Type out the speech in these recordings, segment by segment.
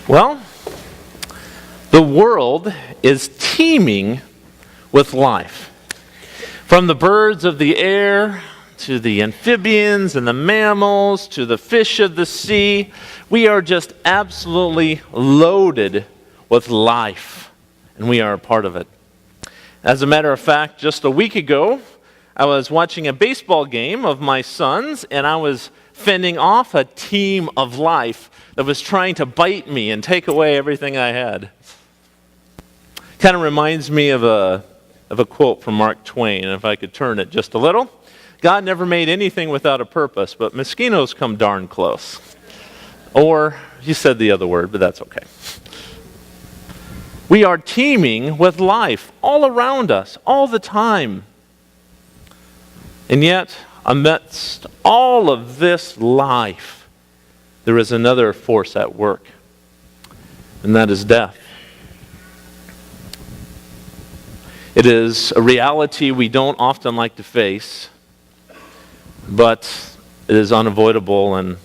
Well, the world is teeming with life. From the birds of the air to the amphibians and the mammals to the fish of the sea, we are just absolutely loaded with life, and we are a part of it. As a matter of fact, just a week ago, I was watching a baseball game of my son's, and I was fending off a team of life that was trying to bite me and take away everything I had. Kind of reminds me of a quote from Mark Twain, and if I could turn it just a little. God never made anything without a purpose, but mosquitoes come darn close. Or, he said the other word, but that's okay. We are teeming with life all around us, all the time. And yet, amidst all of this life, there is another force at work, and that is death. It is a reality we don't often like to face, but it is unavoidable, and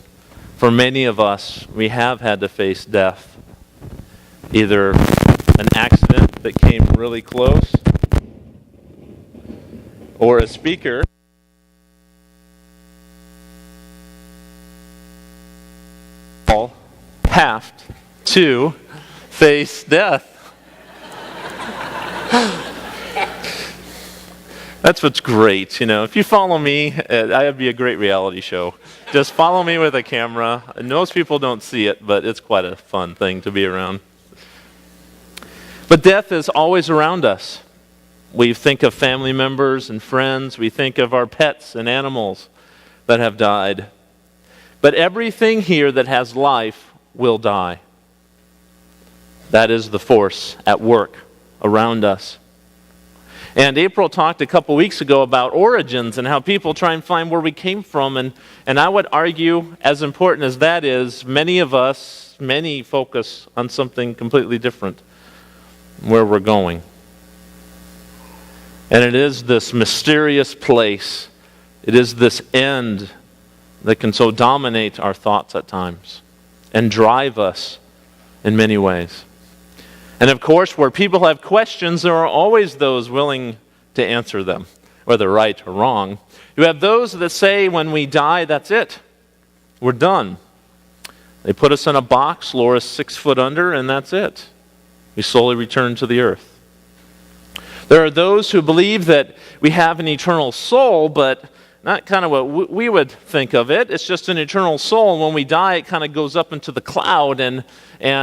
for many of us, we have had to face death. Either an accident that came really close, or a speaker have to face death. That's what's great, if you follow me, I'd be a great reality show. Just follow me with a camera. Most people don't see it, but it's quite a fun thing to be around. But death is always around us. We think of family members and friends. We think of our pets and animals that have died. But everything here that has life will die. That is the force at work around us. And April talked a couple weeks ago about origins and how people try and find where we came from. And I would argue, as important as that is, many focus on something completely different, where we're going. And it is this mysterious place. It is this end that can so dominate our thoughts at times and drive us in many ways. And of course, where people have questions, there are always those willing to answer them, whether right or wrong. You have those that say when we die, that's it. We're done. They put us in a box, lower us 6 foot under, and that's it. We slowly return to the earth. There are those who believe that we have an eternal soul, but not kind of what we would think of it. It's just an eternal soul, and when we die, it kind of goes up into the cloud, and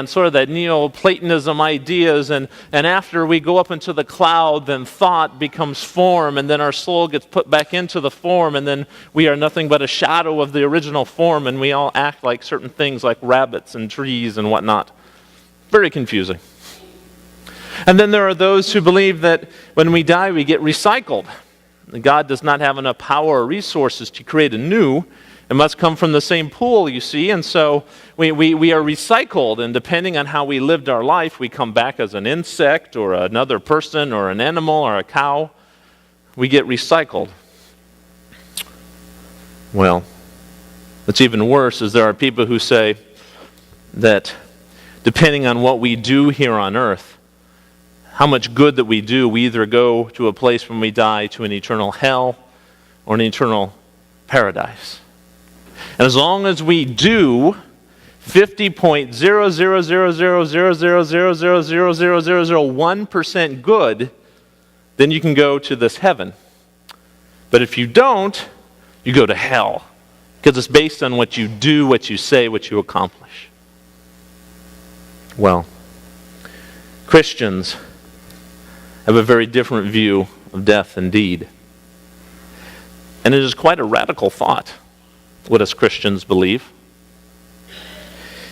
sort of that Neoplatonism ideas, and after we go up into the cloud, then thought becomes form, and then our soul gets put back into the form, and then we are nothing but a shadow of the original form, and we all act like certain things like rabbits and trees and whatnot. Very confusing. And then there are those who believe that when we die, we get recycled. God does not have enough power or resources to create a new. It must come from the same pool, you see, and so we are recycled, and depending on how we lived our life, we come back as an insect or another person or an animal or a cow. We get recycled. Well, what's even worse is there are people who say that depending on what we do here on earth, how much good that we do, we either go to a place when we die to an eternal hell or an eternal paradise. And as long as we do 50.0000000000001% good, then you can go to this heaven. But if you don't, you go to hell. Because it's based on what you do, what you say, what you accomplish. Well, Christians have a very different view of death indeed. And it is quite a radical thought, what us Christians believe.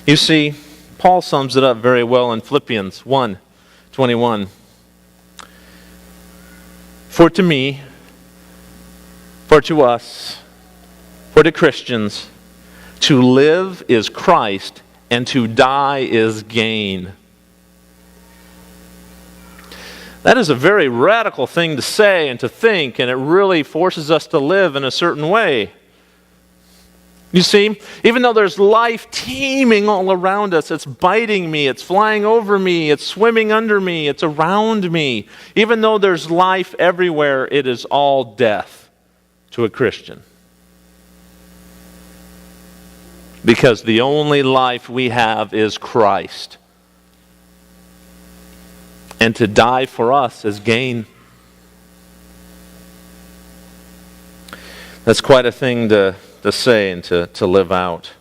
You see, Paul sums it up very well in Philippians 1:21. For to me, for to us, for to Christians, to live is Christ, and to die is gain. That is a very radical thing to say and to think, and it really forces us to live in a certain way. You see, even though there's life teeming all around us, it's biting me, it's flying over me, it's swimming under me, it's around me. Even though there's life everywhere, it is all death to a Christian. Because the only life we have is Christ. And to die for us is gain. That's quite a thing to say and to live out.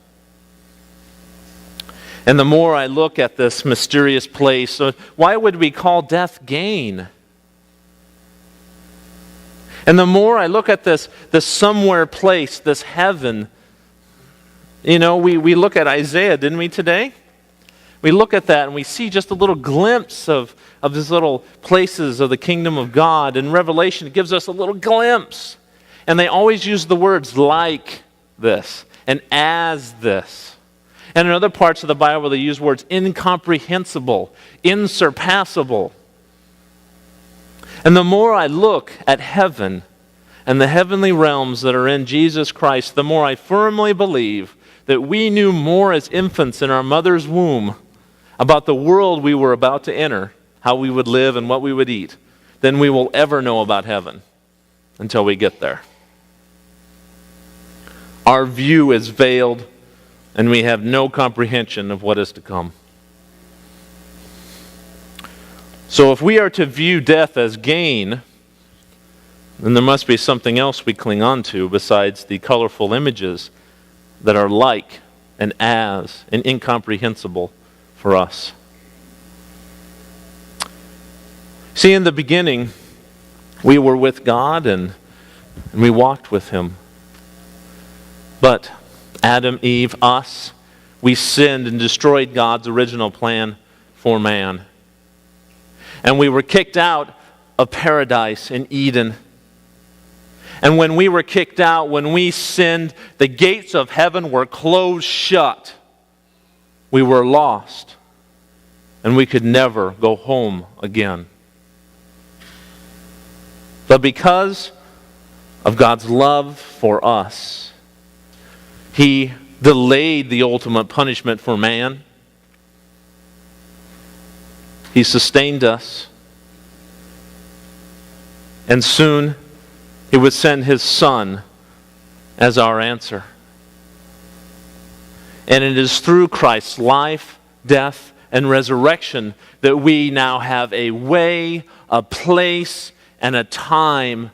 And the more I look at this mysterious place, why would we call death gain? And the more I look at this somewhere place, this heaven, we look at Isaiah, didn't we, today? We look at that and we see just a little glimpse of these little places of the kingdom of God. And Revelation gives us a little glimpse. And they always use the words like this and as this. And in other parts of the Bible, they use words incomprehensible, insurpassable. And the more I look at heaven and the heavenly realms that are in Jesus Christ, the more I firmly believe that we knew more as infants in our mother's womb about the world we were about to enter, how we would live and what we would eat, than we will ever know about heaven until we get there. Our view is veiled, and we have no comprehension of what is to come. So if we are to view death as gain, then there must be something else we cling on to besides the colorful images that are like and as and incomprehensible for us. See, in the beginning, we were with God and we walked with Him. But Adam, Eve, us, we sinned and destroyed God's original plan for man. And we were kicked out of paradise in Eden. And when we were kicked out, when we sinned, the gates of heaven were closed shut. We were lost. And we could never go home again. But because of God's love for us, He delayed the ultimate punishment for man. He sustained us. And soon He would send His Son as our answer. And it is through Christ's life, death, and resurrection that we now have a way, a place, and a time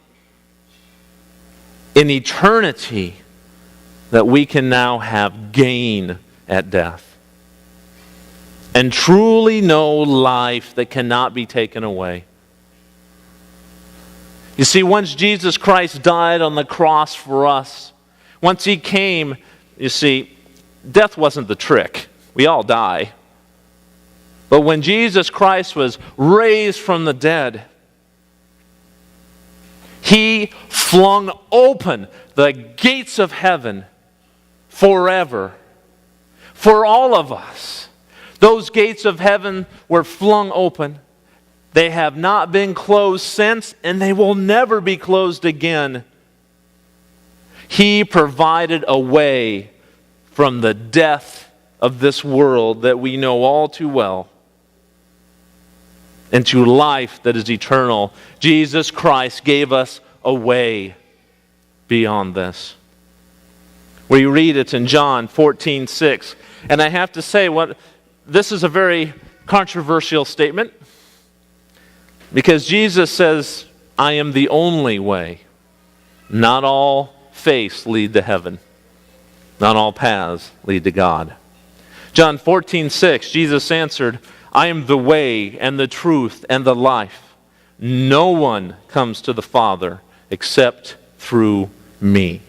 in eternity that we can now have gain at death. And truly know life that cannot be taken away. You see, once Jesus Christ died on the cross for us, once He came, you see, death wasn't the trick. We all die. But when Jesus Christ was raised from the dead, He flung open the gates of heaven forever for all of us. Those gates of heaven were flung open. They have not been closed since, and they will never be closed again. He provided a way from the death of this world that we know all too well into life that is eternal. Jesus Christ gave us a way beyond this. We read it in John 14:6. And I have to say, this is a very controversial statement, because Jesus says, I am the only way. Not all faiths lead to heaven. Not all paths lead to God. John 14:6, Jesus answered, I am the way and the truth and the life. No one comes to the Father except through me.